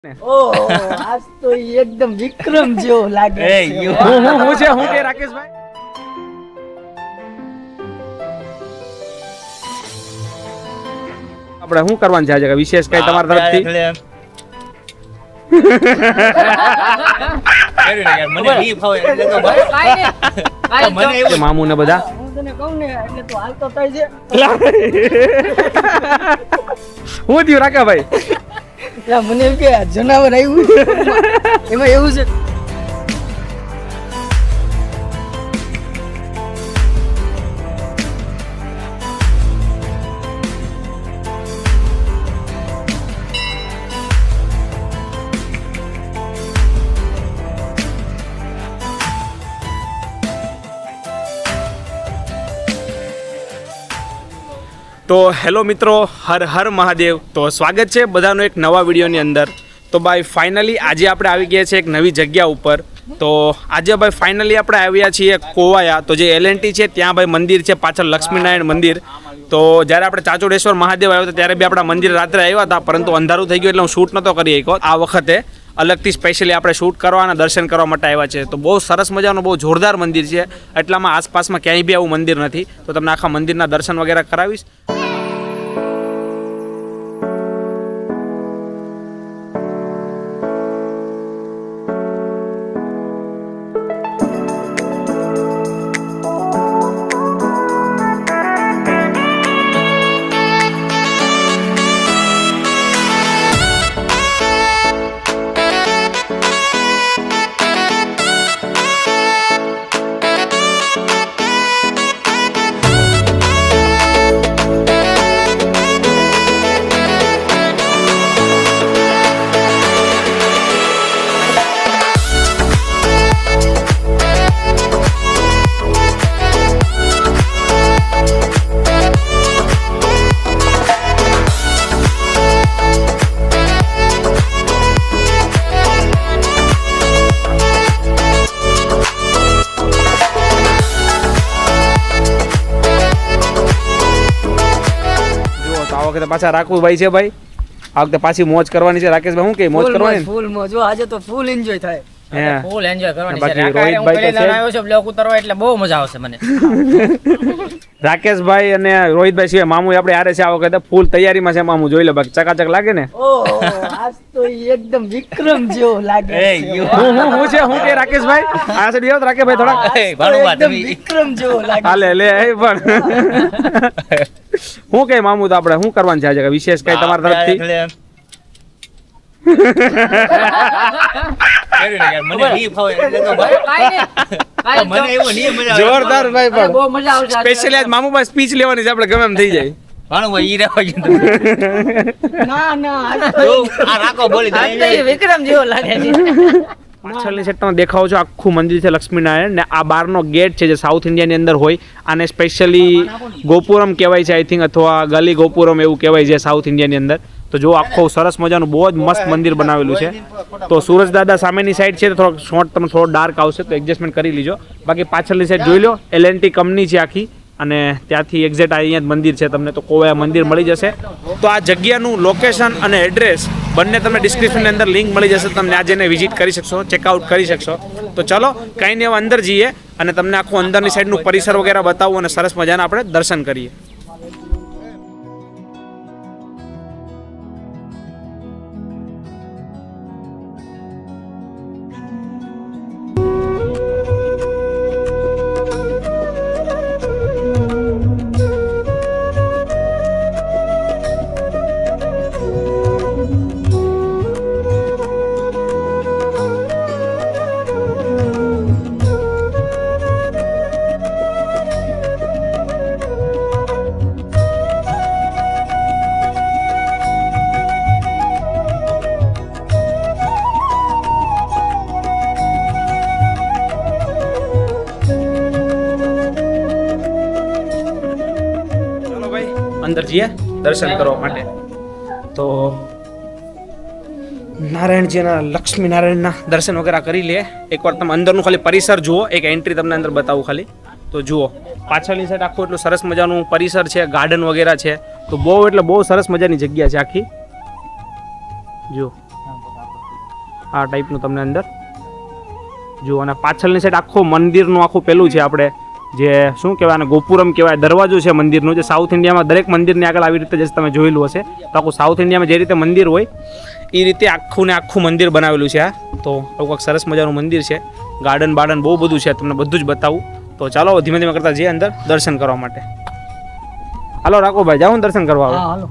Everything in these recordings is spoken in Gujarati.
ઓહ આજ તો એકદમ વિક્રમ જેવો લાગે છે હું છે હું કે રાકેશભાઈ આપણે શું કરવાનું છે આજે વિશેષ કઈ તમારા તરફથી મામુ ને બધા હું તને કહું ને એટલે તું હાલતો થાય છે હું થયું રાકાભાઈ એટલે મને એમ કે જનાવર આવ્યું એમાં એવું છે તો હેલો મિત્રો, હર હર મહાદેવ. તો સ્વાગત છે બધાનો એક નવા વિડીયોની અંદર. તો ભાઈ ફાઇનલી આજે આપણે આવી ગયા છીએ એક નવી જગ્યા ઉપર. તો આજે ભાઈ ફાઇનલી આપણે આવ્યા છીએ કોવાયા. તો જે LNT છે ત્યાં ભાઈ મંદિર છે પાછળ લક્ષ્મીનારાયણ મંદિર. તો જ્યારે આપણે ચાચોડેશ્વર મહાદેવ આવ્યો હતો ત્યારે બી આપણા મંદિર રાત્રે આવ્યા હતા, પરંતુ અંધારું થઈ ગયું એટલે હું શૂટ નહોતો કરી શક્યો. આ વખતે અલગથી સ્પેશિયલી આપણે શૂટ કરવા અને દર્શન કરવા માટે આવ્યા છે. તો બહુ સરસ મજાનું બહુ જોરદાર મંદિર છે. એટલામાં આસપાસમાં ક્યાંય બી આવું મંદિર નથી. તો તમને આખા મંદિરના દર્શન વગેરે કરાવીશ. આ વખતે પાછા રાકુભાઈ છે ભાઈ, આ વખતે પાછી મોજ કરવાની છે. રાકેશભાઈ શું કે મોજ કરવાની? ફૂલ મોજ આજે તો ફૂલ એન્જોય થાય. ફૂલ એન્જોય કરવાની બાકી છે. રાકાએ હું રોહિતભાઈ પહેલી વાર આવ્યો છું બ્લોક ઉતારવા એટલે બહુ મજા આવશે મને. રાકેશભાઈ અને રોહિતભાઈ સિવાય મામુ આપણે હારે છે આ વખતે. ફૂલ તૈયારીમાં છે મામુ, જોઈ લો બાકી ચકાચક લાગે ને. ઓહ આજ તો એકદમ વિક્રમ જેવો લાગે છે હું છે હું કે રાકેશભાઈ આ સાઈડ આવો રાકેશભાઈ થોડા. એકદમ વિક્રમ જેવો લાગે હાલે લે એ પણ હું કે મામુ તો આપણે શું કરવાનું છે આજે વિશેષ કઈ તમારા તરફથી? જોરદાર ભાઈ, પણ બહુ મજા આવશે સ્પેશિયલી આજ મામુ પાસે સ્પીચ લેવાની છે, આપણે ગમે એમ થઈ જાય. ના ના આજ તો વિક્રમ જેવો લાગે છે. પાછળની સાઈડ તમે દેખાવ છો આખું મંદિર છે લક્ષ્મીનારાયણ ને આ બહારનો ગેટ છે જે સાઉથ ઇન્ડિયાની અંદર હોય. આને સ્પેશિયલી ગોપુરમ કહેવાય છે આઈ થિંક, અથવા ગલી ગોપુરમ એવું કહેવાય છે સાઉથ ઇન્ડિયાની અંદર. તો જો આખું સરસ મજાનું બહુ જ મસ્ત મંદિર બનાવેલું છે. તો સૂરજ દાદા સામેની સાઈડ છે તો થોડોક શોર્ટ તમને થોડો ડાર્ક આવશે તો એડજસ્ટમેન્ટ કરી લીજો. બાકી પાછળની સાઈડ જોઈ લો LNT કંપની છે આખી, અને ત્યાંથી એક્ઝેક્ટ અહીંયા જ મંદિર છે તમને. તો કોવાયા મંદિર મળી જશે. તો આ જગ્યાનું લોકેશન અને એડ્રેસ બંને તમને ડિસ્ક્રિપ્શનની અંદર લિંક મળી જશે. તમને આ જઈને વિઝિટ કરી શકશો, ચેકઆઉટ કરી શકશો. તો ચલો કંઈ નહીં, હવે અંદર જઈએ અને તમને આખું અંદરની સાઈડનું પરિસર વગેરે બતાવું અને સરસ મજાના આપણે દર્શન કરીએ. અંદર જઈએ દર્શન કરવા માટે. તો નારાયણજીના લક્ષ્મીનારાયણના દર્શન વગેરે કરી લે. એકવાર તમે અંદરનું ખાલી પરિસર જુઓ, એક એન્ટ્રી તમને અંદર બતાવું ખાલી. તો જુઓ પાછળની સાઈડ આખું એટલું સરસ મજાનું પરિસર છે, ગાર્ડન વગેરે છે. તો બહુ એટલે બહુ સરસ મજાની જગ્યા છે આખી. જુઓ આ ટાઈપનું તમને અંદર જુઓ. અને પાછળની સાઈડ આખો મંદિરનું આખું પેલું છે આપણે જે શું કહેવાય અને ગોપુરમ કહેવાય, દરવાજો છે મંદિરનું, જે સાઉથ ઇન્ડિયામાં દરેક મંદિરની આગળ આવી રીતે જશે તમે જોયેલું હશે. તો આખું સાઉથ ઇન્ડિયામાં જે રીતે મંદિર હોય એ રીતે આખું ને આખું મંદિર બનાવેલું છે આ. તો આવું કંઈક સરસ મજાનું મંદિર છે. ગાર્ડન બાર્ડન બહુ બધું છે, તમને બધું જ બતાવું. તો ચાલો ધીમે ધીમે કરતા જઈએ અંદર દર્શન કરવા માટે. હાલો રાખો ભાઈ, જાઓ ને દર્શન કરવા. હા હાલો.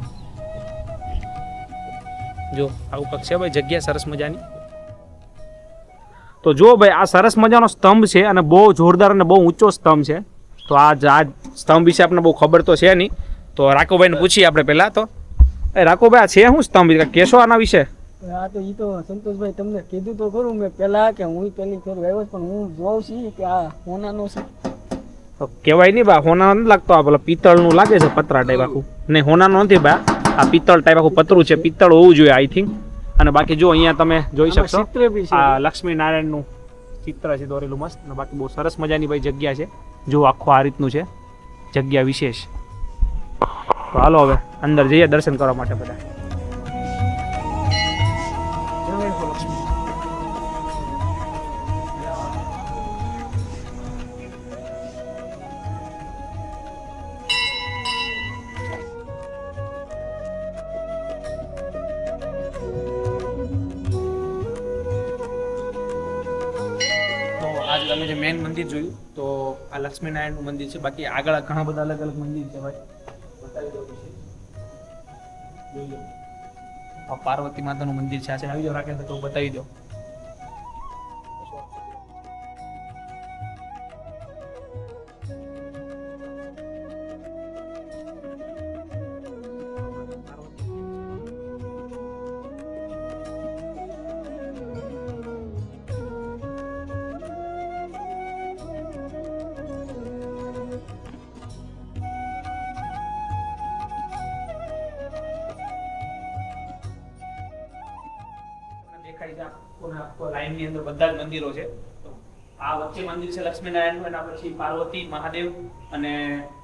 જો આવું કંઈક છે ભાઈ જગ્યા સરસ મજાની. તો જો ભાઈ આ સરસ મજાનો સ્તંભ છે અને બહુ જોરદાર અને બહુ ઊંચો સ્તંભ છે. તો આ સ્તંભ વિશે આપણને બહુ ખબર તો છે નહીં, તો રાકોભાઈને પૂછીએ આપણે પહેલાં. તો એ રાકોભાઈ આ છે શું સ્તંભ, કહેશો આના વિશે? હા તો ઈ તો સંતોષભાઈ તમને કીધું તો ખરું મેં પહેલા કે હું પહેલી ફેર આવ્યો પણ હું જોઉં છું કે આ હોનાનો છે. તો કહેવાય નહીં બા, હોનાનો નથી લાગતો, આ પેલા પિત્તળનું લાગે છે પતરા ટાઈપ આખું. નહીં હોનાનો નથી બા, આ પિત્તળ ટાઈપ આખું પતરું છે, પિત્તળ હોવું જોઈએ આઈ થિંક. અને બાકી જો અહીંયા તમે જોઈ શકશો આ લક્ષ્મી નારાયણનું ચિત્ર છે દોરેલું મસ્ત. અને બાકી બહુ સરસ મજાની ભાઈ જગ્યા છે. જો આખું આ રીતનું છે જગ્યા વિશેષ. તો હાલો હવે અંદર જઈએ દર્શન કરવા માટે બધા. આજ તમે જે મેઇન મંદિર જોયું તો આ લક્ષ્મીનારાયણનું મંદિર છે. બાકી આગળ ઘણા બધા અલગ અલગ મંદિર છે ભાઈ, બતાવી દઉં છે. જોઈ લો આ પાર્વતી માતાનું મંદિર છે. આવી જાઓ રાખે તો બતાવી દો. લાઈનની અંદર બધા જ મંદિરો છે. તો આ વચ્ચે મંદિર છે લક્ષ્મીનારાયણનું, એના પછી પાર્વતી મહાદેવ અને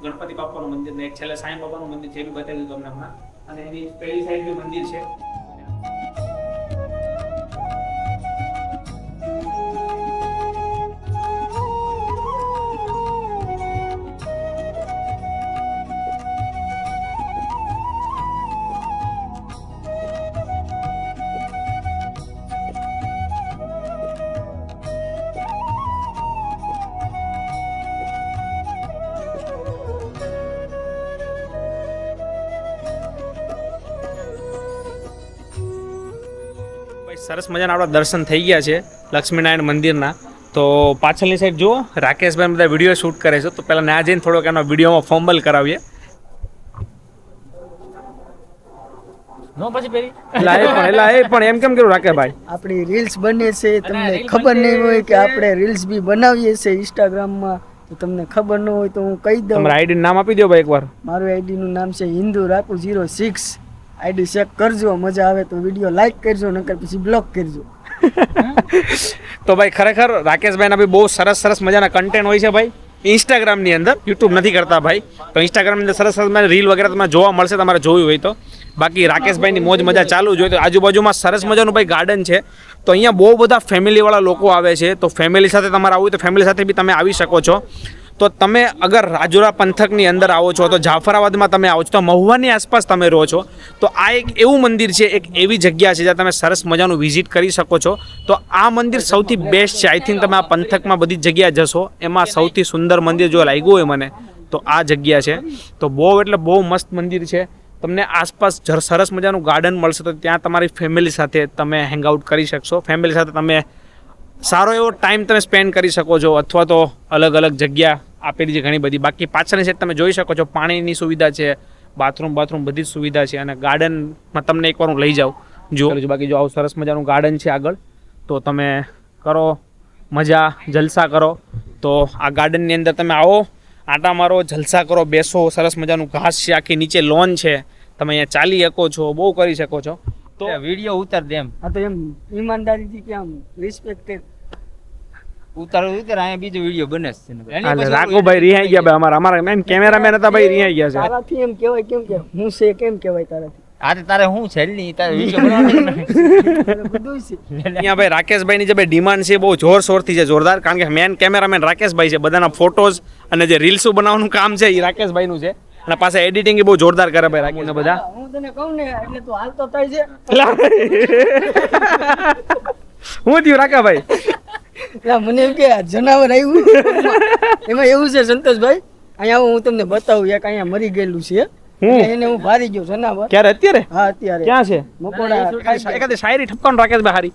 ગણપતિ બાપાનું મંદિર ને એક છેલ્લે સાંઈ બાબાનું મંદિર છે, એ બી બતાવી દીધું તમને હમણાં. અને એની પેલી સાઈડ બી મંદિર છે. સરસ મજાના આપણા દર્શન થઈ ગયા છે લક્ષ્મીનારાયણ મંદિરના. તો પાછળની સાઈડ જુઓ રાકેશભાઈ બધા વિડીયો શૂટ કરે છે. તો પહેલાં ના જઈને થોડોક એનો વિડીયોમાં ફોમ્બલ કરાવીએ. નો પછી પેરી એટલે એ પણ એમ કેમ કર્યું રાકેશભાઈ? આપણી રીલ્સ બને છે, તમને ખબર નહીં હોય કે આપણે રીલ્સ બી બનાવીએ છીએ ઇન્સ્ટાગ્રામમાં, તો તમને ખબર ન હોય તો હું કહી દઉં. તમારા આઈડી નામ આપી દો ભાઈ એકવાર. મારું આઈડીનું નામ છે હિન્દુ રાખુ 06. આઈડી ચેક કરજો, મજા આવે તો વિડીયો લાઈક કરજો, નકર પછી બ્લોક કરજો. તો ભાઈ ખરેખર રાકેશભાઈના બી બહુ સરસ સરસ મજાના કન્ટેન્ટ હોય છે ભાઈ ઇન્સ્ટાગ્રામની અંદર. યુટ્યુબ નથી કરતા ભાઈ, તો ઇન્સ્ટાગ્રામની અંદર સરસ સરસ રીલ વગેરે તમને જોવા મળશે, તમારે જોયું હોય તો. બાકી રાકેશભાઈની મોજ મજા ચાલુ જ હોય. તો આજુબાજુમાં સરસ મજાનું ભાઈ ગાર્ડન છે. તો અહીંયા બહુ બધા ફેમિલીવાળા લોકો આવે છે. તો ફેમિલી સાથે તમારે આવવું હોય તો ફેમિલી સાથે બી તમે આવી શકો છો. તો તમે અગર રાજુલા પંથકની અંદર આવો છો, તો જાફરાબાદમાં તમે આવો છો, તો મહુવાની આસપાસ તમે રહો છો, તો આ એક એવું મંદિર છે, એક એવી જગ્યા છે જ્યાં તમે સરસ મજાનું વિઝિટ કરી શકો છો. તો આ મંદિર સૌથી બેસ્ટ છે. આઈ થિંક તમે આ પંથકમાં બધી જગ્યાએ જશો, એમાં સૌથી સુંદર મંદિર જો લાગ્યું હોય મને તો આ જગ્યા છે. તો બહુ એટલે બહુ મસ્ત મંદિર છે. તમને આસપાસ સરસ મજાનું ગાર્ડન મળશે, તો ત્યાં તમારી ફેમિલી સાથે તમે હેંગઆઉટ કરી શકશો. ફેમિલી સાથે તમે સારો એવો ટાઈમ તમે સ્પેન્ડ કરી શકો છો. અથવા તો અલગ અલગ જગ્યા આપેલી છે ઘણી બધી. બાકી પાછળની સાઈડ તમે જોઈ શકો છો પાણીની સુવિધા છે, બાથરૂમ બધી જ સુવિધા છે. અને ગાર્ડનમાં તમને એકવાર હું લઈ જાઉં જો. બાકી જો આવું સરસ મજાનું ગાર્ડન છે આગળ, તો તમે કરો મજા, જલસા કરો. તો આ ગાર્ડનની અંદર તમે આવો, આટા મારો, જલસા કરો, બેસો. સરસ મજાનું ઘાસ છે, આખી નીચે લોન છે, તમે અહીંયા ચાલી શકો છો, બહુ કરી શકો છો. તો વિડીયો ઉતાર દે એમ. હા તો એમ ઈમાનદારીથી કે આમ રિસ્પેક્ટેડ ઉતાર અહીંયા બીજો વિડીયો બને છે. રાઘુભાઈ રિહાઈ ગયા ભાઈ, અમારા મેન કેમેરામેન હતા ભાઈ રિહાઈ ગયા છે. તારાથી એમ કહેવાય કેમ કે હું છે કેમ કહેવાય તારાથી? આ તો તારે શું છે ની તારે વિડિયો બનાવવાનો બધું છે અહીંયા ભાઈ રાકેશભાઈની જે ભાઈ ડિમાન્ડ છે બહુ જોરશોરથી છે, જોરદાર. કારણ કે મેન કેમેરામેન રાકેશભાઈ છે, બધાના ફોટોઝ અને જે રીલ્સો બનાવવાનું કામ છે એ રાકેશભાઈનું છે. અને પાછા એડિટિંગ એ બહુ જોરદાર કરે ભાઈ રાકેશને બધા. હું તને કહું ને એટલે તું હાલતો થાય છે હું થયું રાકાભાઈ? એટલે મને એમ કે આ જનાવર આવ્યું એમાં એવું છે સંતોષભાઈ, અહીંયા હું તમને બતાવું. એક અહીંયા મરી ગયેલું છે, એટલે એને હું ભારી ગયો જનાવર. ક્યારે? અત્યારે? હા અત્યારે. ક્યાં છે? મકોડા એકાદી શાયરી ઠપકાવવાનું રાકેશભાઈ હારી.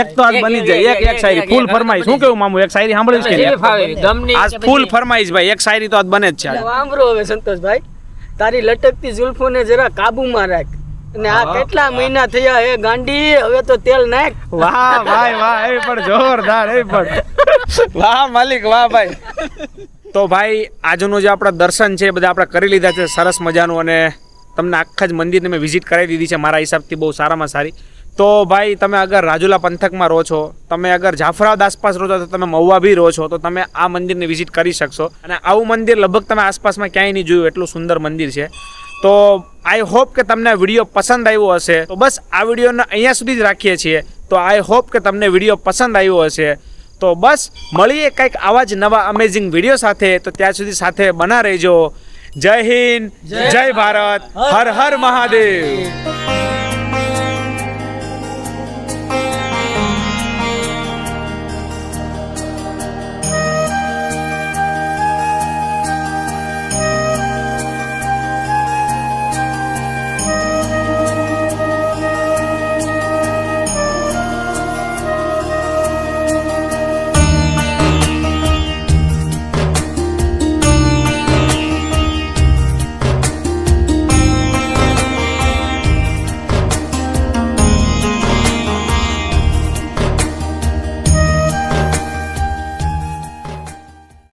એક તો આજ બની જાય, એક શાયરી ફૂલ ફરમાઈશ. શું કેવું મામુ, એક શાયરી સાંભળીશ કે આજ ફૂલ ફરમાઈશ ભાઈ, એક શાયરી તો આજ બને જ છે. સાંભળો હવે સંતોષભાઈ, તારી લટકતી જુલ્ફોને જરા કાબુમાં રાખ. અને આ કેટલા મહિના થયા હે ગાંડી, હવે તો તેલ નાખ. વાહ ભાઈ વાહ, એ પણ જોરદાર, એ પણ વાહ માલિક, વાહ ભાઈ. તો ભાઈ આજનું જે આપણા દર્શન છે બધા આપણે કરી લીધા છે સરસ મજાનું, અને તમને આખા જ મંદિરને મેં વિઝિટ કરાવી દીધી છે મારા હિસાબથી બહુ સારામાં સારી. તો ભાઈ તમે અગર રાજુલા પંથકમાં રહો છો, તમે અગર જાફરાબાદ આસપાસ રહો છો, તો તમે મહુવા બી રહો છો, તો તમે આ મંદિરને વિઝિટ કરી શકશો. અને આવું મંદિર લગભગ તમે આસપાસમાં ક્યાંય નહીં જોયું, એટલું સુંદર મંદિર છે. તો આઈ હોપ કે તમને વિડીયો પસંદ આવ્યો હશે. તો બસ આ વિડીયોને અહીંયા સુધી જ રાખીએ છીએ. તો આઈ હોપ કે તમને વિડીયો પસંદ આવ્યો હશે. તો બસ મળીએ કંઈક આવા જ નવા અમેઝિંગ વિડીયો સાથે. તો ત્યાં સુધી સાથે બના રહેજો. જય હિન્દ, જય ભારત, હર હર મહાદેવ.